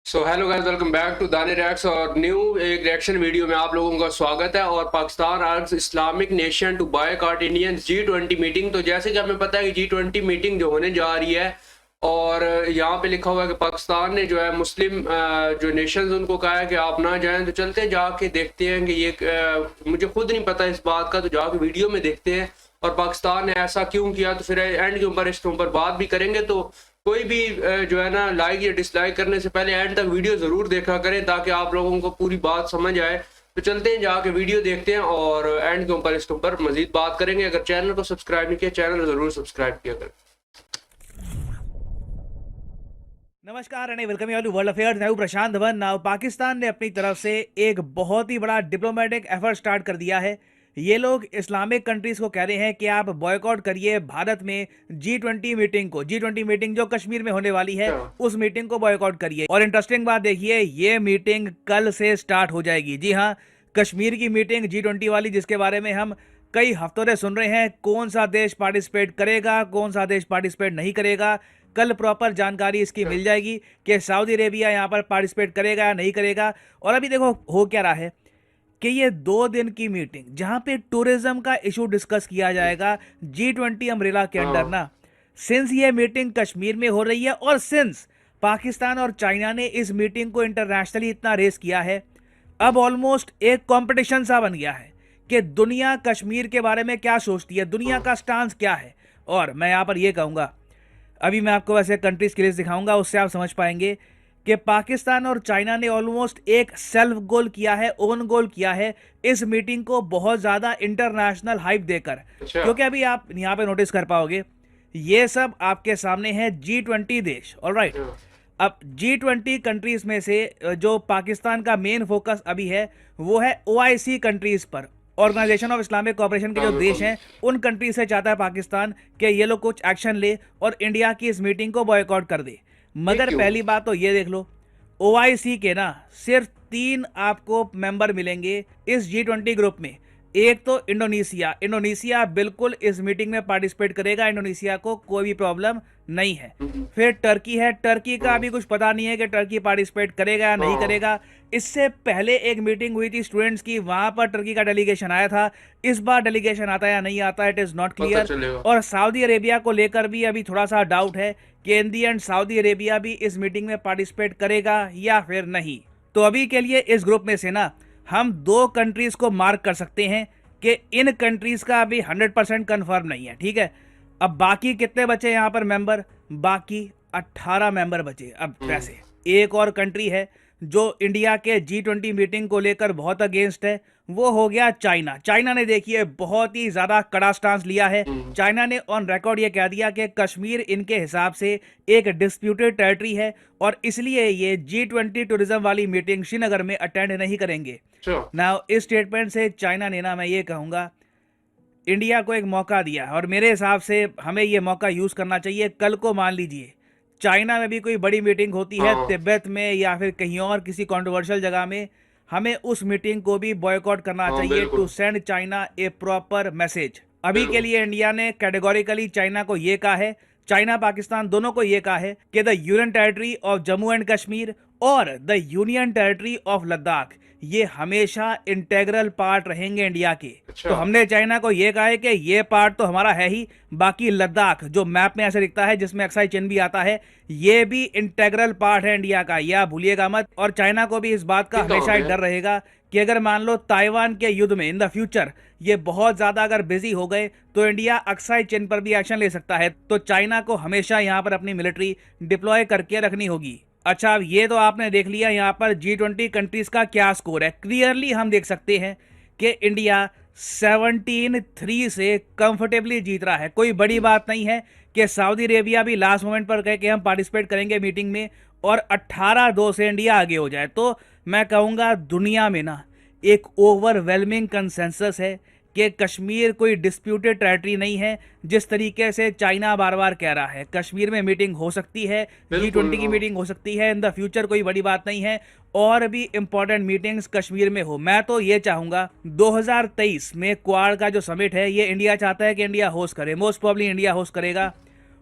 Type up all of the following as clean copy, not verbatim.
So hello guys, welcome back to Dane reacts और new एक reaction video में आप लोगों का स्वागत है। और Pakistan urges Islamic nation to boycott Indian G20 meeting. तो जैसे कि हमें पता है कि G20 मीटिंग जो होने जा रही है, और यहाँ पे लिखा हुआ है कि पाकिस्तान ने जो है मुस्लिम जो नेशंस उनको कहा है कि आप ना जाएं। तो चलते जाके देखते हैं कि ये मुझे खुद नहीं पता इस बात का, तो जाके वीडियो में देखते हैं और पाकिस्तान ने ऐसा क्यों किया। तो फिर एंड के ऊपर इसके ऊपर बात भी करेंगे। तो कोई भी जो है ना, लाइक या डिसलाइक करने से पहले एंड तक वीडियो जरूर देखा करें ताकि आप लोगों को पूरी बात समझ आए। तो चलते हैं जाके वीडियो देखते हैं और एंड के ऊपर इसके ऊपर मजीद बात करेंगे। अगर चैनल को सब्सक्राइब नहीं किया, चैनल जरूर सब्सक्राइब किया करें। नमस्कार and welcome you to world affairs. मैं हूं प्रशांत धवन। नाउ पाकिस्तान ने अपनी तरफ से एक बहुत ही बड़ा डिप्लोमेटिक एफर्ट स्टार्ट कर दिया है। ये लोग इस्लामिक कंट्रीज को कह रहे हैं कि आप बॉयकॉट करिए भारत में G20 मीटिंग को। G20 मीटिंग जो कश्मीर में होने वाली है, उस मीटिंग को बॉयकॉट करिए। और इंटरेस्टिंग बात देखिए, ये मीटिंग कल से स्टार्ट हो जाएगी। जी हाँ, कश्मीर की मीटिंग G20 वाली, जिसके बारे में हम कई हफ्तों से सुन रहे हैं कौन सा देश पार्टिसिपेट करेगा, कौन सा देश पार्टिसिपेट नहीं करेगा। कल प्रॉपर जानकारी इसकी मिल जाएगी कि सऊदी अरेबिया यहाँ पर पार्टिसिपेट करेगा या नहीं करेगा। और अभी देखो हो क्या रहा है कि ये 2 दिन की मीटिंग जहाँ पे टूरिज्म का इशू डिस्कस किया जाएगा G20 अम्ब्रेला के अंडर ना। सिंस ये मीटिंग कश्मीर में हो रही है और सिंस पाकिस्तान और चाइना ने इस मीटिंग को इंटरनेशनली इतना रेस किया है, अब ऑलमोस्ट एक कंपटीशन सा बन गया है कि दुनिया कश्मीर के बारे में क्या सोचती है, दुनिया का स्टांस क्या है। और मैं यहाँ पर ये कहूँगा, अभी मैं आपको वैसे कंट्रीज की लिस्ट दिखाऊंगा, उससे आप समझ पाएंगे कि पाकिस्तान और चाइना ने ऑलमोस्ट एक सेल्फ गोल किया है, ओन गोल किया है इस मीटिंग को बहुत ज़्यादा इंटरनेशनल हाइप देकर। क्योंकि अभी आप यहाँ पे नोटिस कर पाओगे, ये सब आपके सामने है G20 देश। ऑलराइट, अब G20 कंट्रीज में से जो पाकिस्तान का मेन फोकस अभी है वो है OIC कंट्रीज पर। ऑर्गेनाइजेशन ऑफ इस्लामिक कोऑपरेशन के जो देश हैं, उन कंट्री से चाहता है पाकिस्तान कि ये लोग कुछ एक्शन ले और इंडिया की इस मीटिंग को बॉयकॉट कर दे। मगर पहली बात तो ये देख लो, OIC के ना सिर्फ 3 आपको मेंबर मिलेंगे इस G20 ग्रुप में। एक तो इंडोनेशिया, इंडोनेशिया बिल्कुल इस मीटिंग में पार्टिसिपेट करेगा, इंडोनेशिया को कोई भी प्रॉब्लम नहीं है। फिर टर्की है, टर्की का अभी कुछ पता नहीं है कि टर्की पार्टिसिपेट करेगा या नहीं करेगा। इससे पहले एक मीटिंग हुई थी स्टूडेंट्स की, वहां पर टर्की का डेलीगेशन आया था। इस बार डेलीगेशन आता है या नहीं आता, इट इज नॉट क्लियर। और सऊदी अरेबिया को लेकर भी अभी थोड़ा सा डाउट है कि इन दी एंड सऊदी अरेबिया भी इस मीटिंग में पार्टिसिपेट करेगा या फिर नहीं। तो अभी के लिए इस ग्रुप में से ना हम 2 कंट्रीज को मार्क कर सकते हैं कि इन कंट्रीज का अभी 100% कन्फर्म नहीं है। ठीक है, अब बाकी कितने बचे यहाँ पर मेंबर? बाकी 18 मेंबर बचे। अब वैसे एक और कंट्री है जो इंडिया के G20 मीटिंग को लेकर बहुत अगेंस्ट है, वो हो गया चाइना। चाइना ने देखिए बहुत ही ज्यादा कड़ा स्टांस लिया है। चाइना ने ऑन रिकॉर्ड ये कह दिया कि कश्मीर इनके हिसाब से एक डिस्प्यूटेड टेरिटरी है और इसलिए ये G20 टूरिज्म वाली मीटिंग श्रीनगर में अटेंड नहीं करेंगे। नाउ इस स्टेटमेंट से चाइना ने ना, मैं ये कहूंगा, इंडिया को एक मौका दिया और मेरे हिसाब से हमें ये मौका यूज करना चाहिए। कल को मान लीजिए चाइना में भी कोई बड़ी मीटिंग होती है तिब्बत में या फिर कहीं और किसी कंट्रोवर्शियल जगह में, हमें उस मीटिंग को भी बॉयकॉट करना चाहिए to send China a proper message. अभी के लिए इंडिया ने कैटेगोरिकली चाइना को ये कहा है, चाइना पाकिस्तान दोनों को ये कहा है कि the union territory of Jammu and Kashmir और the union territory of Ladakh ये हमेशा इंटेग्रल पार्ट रहेंगे इंडिया के। तो हमने चाइना को ये कहा है कि ये पार्ट तो हमारा है ही, बाकी लद्दाख जो मैप में ऐसे दिखता है जिसमें एक्साई चिन्ह भी आता है, ये भी इंटेग्रल पार्ट है इंडिया का, यह भूलिएगा मत। और चाइना को भी इस बात का हमेशा एक डर रहेगा कि अगर मान लो ताइवान के युद्ध में इन द फ्यूचर ये बहुत ज्यादा अगर बिजी हो गए तो इंडिया अक्साई चिन्ह पर भी एक्शन ले सकता है। तो चाइना को हमेशा यहाँ पर अपनी मिलिट्री डिप्लॉय करके रखनी होगी। अच्छा, अब ये तो आपने देख लिया यहाँ पर G20 कंट्रीज का क्या स्कोर है। क्लियरली हम देख सकते हैं कि इंडिया 17-3 से कंफर्टेबली जीत रहा है। कोई बड़ी बात नहीं है कि सऊदी अरेबिया भी लास्ट मोमेंट पर कहे कि हम पार्टिसिपेट करेंगे मीटिंग में और 18-2 से इंडिया आगे हो जाए। तो मैं कहूँगा दुनिया में ना एक ओवरवेलमिंग कंसेंसस है कि कश्मीर कोई डिस्प्यूटेड टेरिटरी नहीं है, जिस तरीके से चाइना बार बार कह रहा है। कश्मीर में मीटिंग हो सकती है, G20 की मीटिंग हो सकती है इन द फ्यूचर, कोई बड़ी बात नहीं है। और भी इंपॉर्टेंट मीटिंग्स कश्मीर में हो। मैं तो ये चाहूंगा 2023 में क्वाड का जो समिट है ये इंडिया चाहता है कि इंडिया होस्ट करे, मोस्ट प्रॉब्ली इंडिया होस्ट करेगा।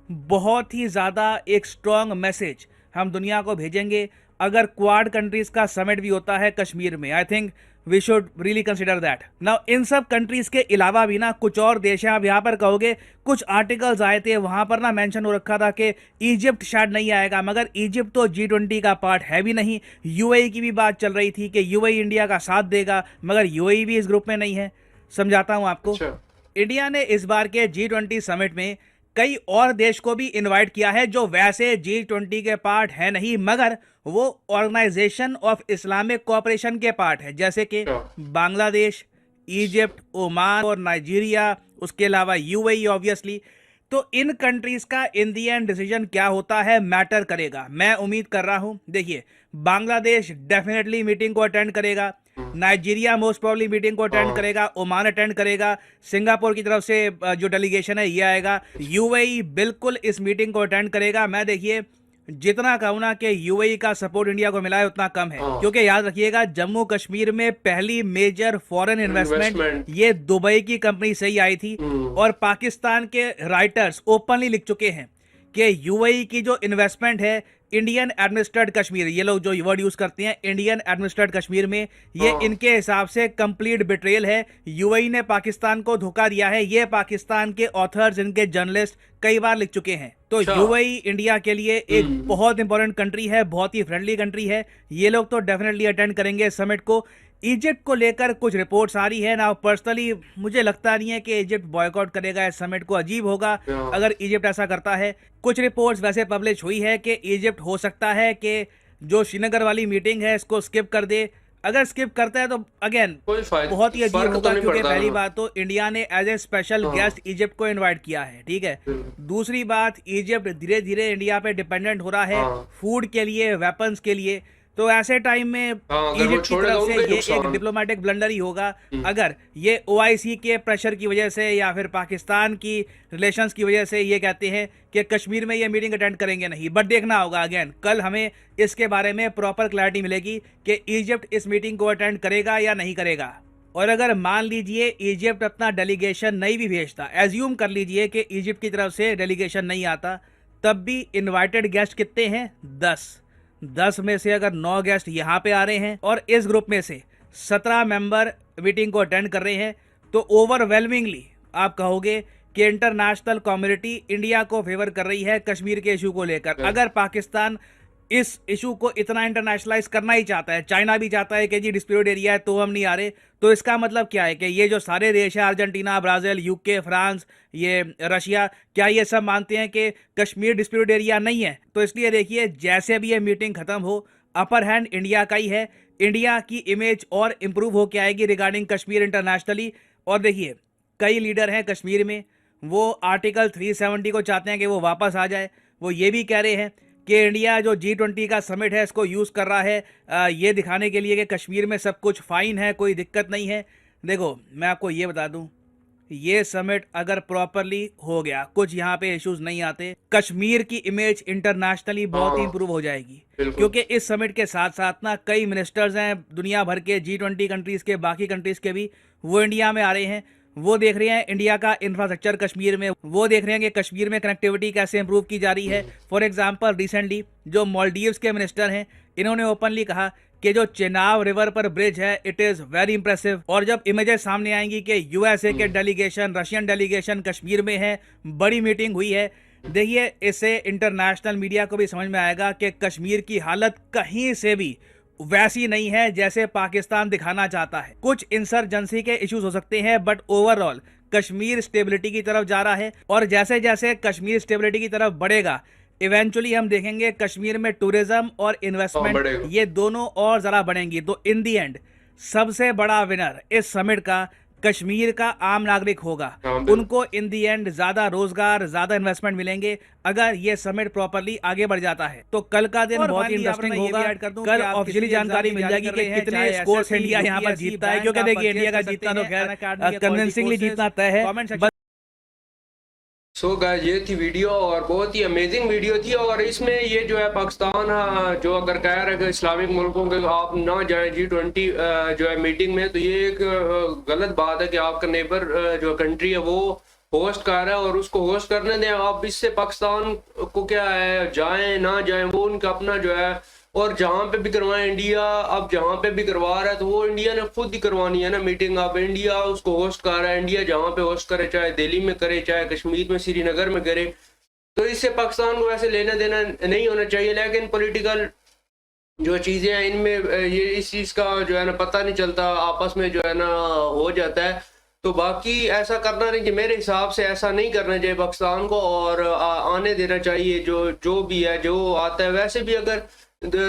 बहुत ही ज़्यादा एक स्ट्रॉन्ग मैसेज हम दुनिया को भेजेंगे अगर क्वाड कंट्रीज का समिट भी होता है कश्मीर में, I think we should really consider that. Now इन सब कंट्रीज के अलावा भी ना कुछ और देश हैं, आप यहाँ पर कहोगे कुछ आर्टिकल्स आए थे वहां पर ना मेंशन हो रखा था कि इजिप्ट शायद नहीं आएगा, मगर इजिप्ट तो G20 का पार्ट है भी नहीं। यूएई की भी बात चल रही थी कि यूएई इंडिया का साथ देगा, मगर यूएई भी इस ग्रुप में नहीं है। समझाता हूं आपको। अच्छा। इंडिया ने इस बार के G20 समिट में कई और देश को भी इनवाइट किया है जो वैसे G20 के पार्ट है नहीं, मगर वो ऑर्गेनाइजेशन ऑफ इस्लामिक कोऑपरेशन के पार्ट है, जैसे कि बांग्लादेश, इजिप्ट, ओमान और नाइजीरिया, उसके अलावा यूएई ऑब्वियसली। तो इन कंट्रीज का इन दी एंड डिसीजन क्या होता है मैटर करेगा। मैं उम्मीद कर रहा हूं, देखिए बांग्लादेश डेफिनेटली मीटिंग को अटेंड करेगा, नाइजीरिया मोस्ट प्रॉब्ली मीटिंग को अटेंड करेगा, ओमान अटेंड करेगा, सिंगापुर की तरफ से जो डेलीगेशन है ये आएगा, यूएई बिल्कुल इस मीटिंग को अटेंड करेगा। मैं देखिए जितना कहूँ ना कि यूएई का सपोर्ट इंडिया को मिला है उतना कम है, क्योंकि याद रखिएगा जम्मू कश्मीर में पहली मेजर फॉरेन इन्वेस्टमेंट ये दुबई की कंपनी से ही आई थी, और पाकिस्तान के राइटर्स ओपनली लिख चुके हैं कि यूएई की जो इन्वेस्टमेंट है इंडियन एडमिनिस्ट्रेटेड कश्मीर, ये लोग जो वर्ड यूज करते हैं इंडियन एडमिनिस्ट्रेटेड कश्मीर में, ये इनके हिसाब से कंप्लीट बिट्रेयल है। यूएई ने पाकिस्तान को धोखा दिया है, ये पाकिस्तान के ऑथर्स, इनके जर्नलिस्ट कई बार लिख चुके हैं। तो यूएई इंडिया के लिए एक बहुत इंपॉर्टेंट कंट्री है, बहुत ही फ्रेंडली कंट्री है, ये लोग तो डेफिनेटली अटेंड करेंगे समिट को। इजिप्ट को लेकर कुछ रिपोर्ट्स आ रही है ना, पर्सनली मुझे लगता नहीं है कि इजिप्ट बॉयकॉट करेगा इस समिट को, अजीब होगा अगर इजिप्ट ऐसा करता है। कुछ रिपोर्ट्स वैसे पब्लिश हुई है कि इजिप्ट हो सकता है कि जो श्रीनगर वाली मीटिंग है इसको स्किप कर दे। अगर स्किप करता है तो अगेन बहुत ही अजीब होगा, क्योंकि पहली बात तो इंडिया ने as a special guest Egypt को इनवाइट किया है, ठीक है। दूसरी बात, इजिप्ट धीरे धीरे इंडिया पे डिपेंडेंट हो रहा है फूड के लिए, वेपन्स के लिए, तो ऐसे टाइम में इजिप्ट की तरफ से ये एक डिप्लोमेटिक ब्लंडर ही होगा अगर ये ओआईसी के प्रेशर की वजह से या फिर पाकिस्तान की रिलेशंस की वजह से ये कहते हैं कि कश्मीर में ये मीटिंग अटेंड करेंगे नहीं। बट देखना होगा, अगेन कल हमें इसके बारे में प्रॉपर क्लैरिटी मिलेगी कि इजिप्ट इस मीटिंग को अटेंड करेगा या नहीं करेगा। और अगर मान लीजिए इजिप्ट अपना डेलीगेशन नहीं भी भेजता, एज्यूम कर लीजिए कि इजिप्ट की तरफ से डेलीगेशन नहीं आता, तब भी इन्वाइटेड गेस्ट कितने हैं? 10 में से अगर 9 गेस्ट यहाँ पे आ रहे हैं और इस ग्रुप में से 17 मेंबर मीटिंग को अटेंड कर रहे हैं, तो ओवरवेलमिंगली आप कहोगे कि इंटरनेशनल कम्युनिटी इंडिया को फेवर कर रही है कश्मीर के इशू को लेकर। अगर पाकिस्तान इस इशू को इतना इंटरनेशनलाइज करना ही चाहता है, चाइना भी चाहता है कि जी डिस्प्यूटेड एरिया है तो हम नहीं आ रहे, तो इसका मतलब क्या है कि ये जो सारे देश है, अर्जेंटीना, ब्राजील, यूके, फ्रांस, ये रशिया, क्या ये सब मानते हैं कि कश्मीर डिस्प्यूटेड एरिया नहीं है? तो इसलिए देखिए जैसे भी ये मीटिंग खत्म हो, अपर हैंड इंडिया का ही है, इंडिया की इमेज और इम्प्रूव होकर आएगी रिगार्डिंग कश्मीर इंटरनेशनली। और देखिए कई लीडर हैं कश्मीर में, वो आर्टिकल 370 को चाहते हैं कि वो वापस आ जाए। वो ये भी कह रहे हैं कि इंडिया जो G20 का समिट है इसको यूज़ कर रहा है ये दिखाने के लिए कि कश्मीर में सब कुछ फाइन है, कोई दिक्कत नहीं है। देखो मैं आपको ये बता दूं, ये समिट अगर प्रॉपरली हो गया, कुछ यहाँ पे इश्यूज नहीं आते, कश्मीर की इमेज इंटरनेशनली बहुत ही इंप्रूव हो जाएगी। क्योंकि इस समिट के साथ साथ ना कई मिनिस्टर्स हैं दुनिया भर के, G20 कंट्रीज के, बाकी कंट्रीज के भी, वो इंडिया में आ रहे हैं। वो देख रहे हैं इंडिया का इंफ्रास्ट्रक्चर कश्मीर में, वो देख रहे हैं कि कश्मीर में कनेक्टिविटी कैसे इंप्रूव की जा रही है। फॉर एग्जांपल रिसेंटली जो मालदीव्स के मिनिस्टर हैं, इन्होंने ओपनली कहा कि जो चेनाब रिवर पर ब्रिज है इट इज़ वेरी इंप्रेसिव। और जब इमेजेस सामने आएंगी कि यूएसए के डेलीगेशन, रशियन डेलीगेशन कश्मीर में है, बड़ी मीटिंग हुई है, देखिए इससे इंटरनेशनल मीडिया को भी समझ में आएगा कि कश्मीर की हालत कहीं से भी वैसी नहीं है जैसे पाकिस्तान दिखाना चाहता है। कुछ इंसर्जेंसी के इश्यूज हो सकते हैं, बट ओवरऑल कश्मीर स्टेबिलिटी की तरफ जा रहा है। और जैसे जैसे कश्मीर स्टेबिलिटी की तरफ बढ़ेगा, इवेंचुअली हम देखेंगे कश्मीर में टूरिज्म और इन्वेस्टमेंट ये दोनों और ज़रा बढ़ेंगी। तो इन दी एंड सबसे बड़ा विनर इस समिट का कश्मीर का आम नागरिक होगा। उनको इन दी एंड ज्यादा रोजगार, ज्यादा इन्वेस्टमेंट मिलेंगे अगर ये समिट प्रॉपरली आगे बढ़ जाता है। तो कल का दिन बहुत ही इंटरेस्टिंग होगा। कल ऑफिशियली जानकारी मिल जाएगी कि कितने स्कोर से इंडिया यहाँ पर जीतता है, क्योंकि देखिए इंडिया का जीतना तो खैर कन्विंसिंगली जीतना तय है। सो गाइस ये थी वीडियो और बहुत ही अमेजिंग वीडियो थी। और इसमें ये जो है पाकिस्तान जो अगर कह रहा है कि इस्लामिक मुल्कों के आप ना जाएं G20 जो है मीटिंग में, तो ये एक गलत बात है कि आपका नेबर जो कंट्री है वो होस्ट कर रहा है और उसको होस्ट करने दें आप। इससे पाकिस्तान को क्या है, जाएं ना जाएं वो उनका अपना जो है और जहाँ पे भी करवाएं इंडिया अब जहाँ पे भी करवा रहा है तो वो इंडिया ने खुद ही करवानी है ना मीटिंग। अब इंडिया उसको होस्ट कर रहा है, इंडिया जहाँ पे होस्ट करे, चाहे दिल्ली में करे, चाहे कश्मीर में, श्रीनगर में करे, तो इससे पाकिस्तान को वैसे लेना देना नहीं होना चाहिए। लेकिन पॉलिटिकल जो चीज़ें हैं इनमें ये इस चीज़ का जो है ना पता नहीं चलता, आपस में जो है ना हो जाता है। तो बाकी ऐसा करना नहीं, कि मेरे हिसाब से ऐसा नहीं करना चाहिए पाकिस्तान को, और आने देना चाहिए जो भी है, जो आता है। वैसे भी अगर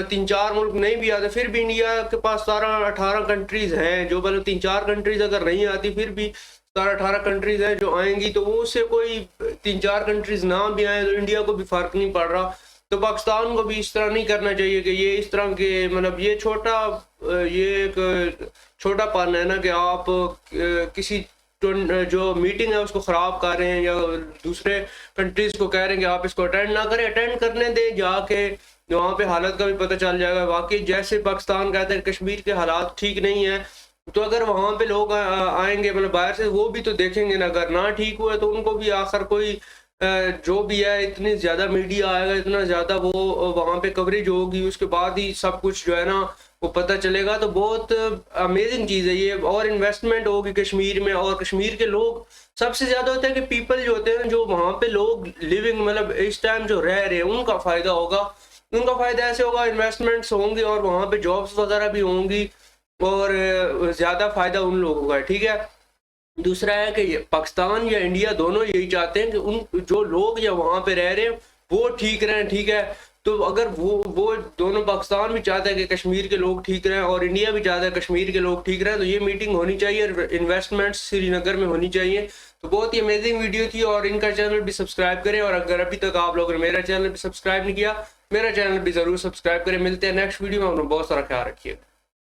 3-4 मुल्क नहीं भी आते फिर भी इंडिया के पास 17-18 कंट्रीज हैं, जो मतलब 3-4 कंट्रीज अगर नहीं आती फिर भी 17-18 कंट्रीज हैं जो आएंगी, तो वो उससे कोई 3-4 कंट्रीज ना भी आए तो इंडिया को भी फर्क नहीं पड़ रहा। तो पाकिस्तान को भी इस तरह नहीं करना चाहिए कि ये इस तरह के मतलब ये एक छोटा पन है ना, कि आप किसी जो मीटिंग है उसको ख़राब कर रहे हैं, या दूसरे कंट्रीज को कह रहे हैं कि आप इसको अटेंड ना करें। अटेंड करने दें जाके, वहाँ पे हालत का भी पता चल जाएगा। वाकई जैसे पाकिस्तान कहते हैं कश्मीर के हालात ठीक नहीं है, तो अगर वहाँ पे लोग आएंगे मतलब बाहर से, वो भी तो देखेंगे ना। अगर ना ठीक हुआ तो उनको भी आखिर कोई जो भी है, इतनी ज़्यादा मीडिया आएगा, इतना ज़्यादा वो वहाँ पे कवरेज होगी, उसके बाद ही सब कुछ जो है ना वो पता चलेगा। तो बहुत अमेजिंग चीज़ है ये, और इन्वेस्टमेंट होगी कश्मीर में। और कश्मीर के लोग सबसे ज़्यादा होता है कि पीपल जो होते हैं, जो वहाँ पे लोग लिविंग मतलब इस टाइम जो रह रहे हैं, उनका फ़ायदा होगा। उनका फ़ायदा ऐसे होगा, इन्वेस्टमेंट्स होंगे और वहाँ पे जॉब्स वगैरह भी होंगी, और ज़्यादा फ़ायदा उन लोगों का है। ठीक है। दूसरा है कि पाकिस्तान या इंडिया दोनों यही चाहते हैं कि उन जो लोग या वहाँ पे रह रहे हैं वो ठीक रहें। ठीक है। तो अगर वो दोनों, पाकिस्तान भी चाहता है कि कश्मीर के लोग ठीक रहें और इंडिया भी चाहता है कश्मीर के लोग ठीक रहें, तो ये मीटिंग होनी चाहिए, इन्वेस्टमेंट्स श्रीनगर में होनी चाहिए। तो बहुत ही अमेजिंग वीडियो थी, और इनका चैनल भी सब्सक्राइब करें। और अगर अभी तक आप लोगों ने मेरा चैनल भी सब्सक्राइब नहीं किया, मेरा चैनल भी ज़रूर सब्सक्राइब करें। मिलते हैं नेक्स्ट वीडियो में, अपना बहुत सारा ख्याल रखिएगा।